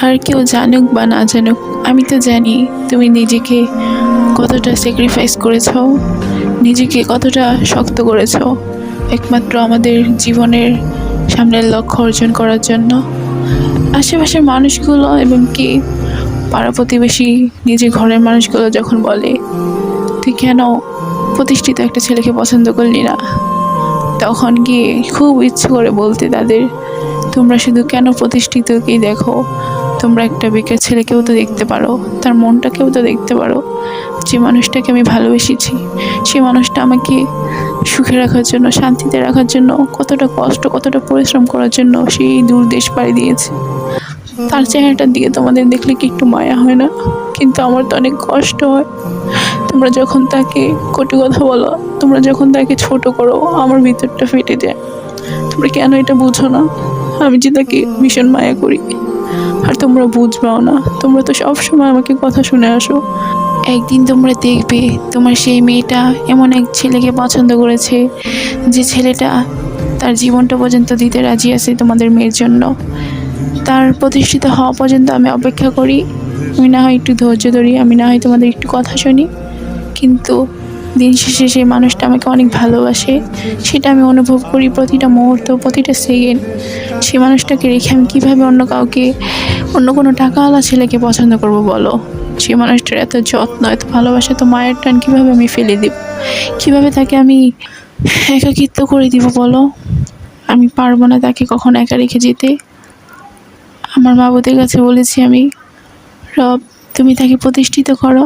আর কেউ জানুক বা না জানুক, আমি তো জানি তুমি নিজেকে কতটা স্যাক্রিফাইস করেছো, নিজেকে কতটা শক্ত করেছো একমাত্র আমাদের জীবনের সামনের লক্ষ্য অর্জন করার জন্য। আশেপাশের মানুষগুলো এবং কি পাড়া প্রতিবেশী, নিজের ঘরের মানুষগুলো যখন বলে তুই কেন প্রতিষ্ঠিত একটা ছেলেকে পছন্দ করলি না, তখন গিয়ে খুব ইচ্ছে করে বলতে তাদের, তোমরা শুধু কেন প্রতিষ্ঠিতকেই দেখো, তোমরা একটা বেকার ছেলেকেও তো দেখতে পারো, তার মনটাকেও তো দেখতে পারো। যে মানুষটাকে আমি ভালোবেসেছি, সেই মানুষটা আমাকে সুখে রাখার জন্য, শান্তিতে রাখার জন্য কতটা কষ্ট, কতটা পরিশ্রম করার জন্য সেই দূর দেশ পাড়ি দিয়েছে। তার চেহারাটার দিকে তোমাদের দেখলে কি একটু মায়া হয় না? কিন্তু আমার তো অনেক কষ্ট হয়। তোমরা যখন তাকে কটু কথা বলো, তোমরা যখন তাকে ছোট করো, আমার ভিতরটা ফেটে যায়। তোমরা কেন এটা বুঝো না? আমি যে তাকে ভীষণ মায়া করি, আর তোমরা বুঝবাও না। তোমরা তো সব সময় আমাকে কথা শুনে আসো। একদিন তোমরা দেখবে তোমার সেই মেয়েটা এমন এক ছেলেকে পছন্দ করেছে, যে ছেলেটা তার জীবনটা পর্যন্ত দিতে রাজি আছে তোমাদের মেয়ের জন্য। তার প্রতিষ্ঠিত হওয়া পর্যন্ত আমি অপেক্ষা করি, আমি না হয় একটু ধৈর্য ধরি, আমি না হয় তোমাদের একটু কথা শুনি, কিন্তু দিন শেষে সেই মানুষটা আমাকে অনেক ভালোবাসে, সেটা আমি অনুভব করি প্রতিটা মুহূর্ত, প্রতিটা সেকেন্ড। সেই মানুষটাকে রেখে আমি কীভাবে অন্য কাউকে, অন্য কোনো টাকাওয়ালা ছেলেকে পছন্দ করব বলো? সেই মানুষটার এত যত্ন, এত ভালোবাসা, এত মায়ের টান কীভাবে আমি ফেলে দেব? কীভাবে তাকে আমি একাকিত্ব করে দিব বলো? আমি পারবো না তাকে কখনো একা রেখে যেতে। আমার মাবুদের কাছে বলেছি আমি, রব তুমি তাকে প্রতিষ্ঠিত করো,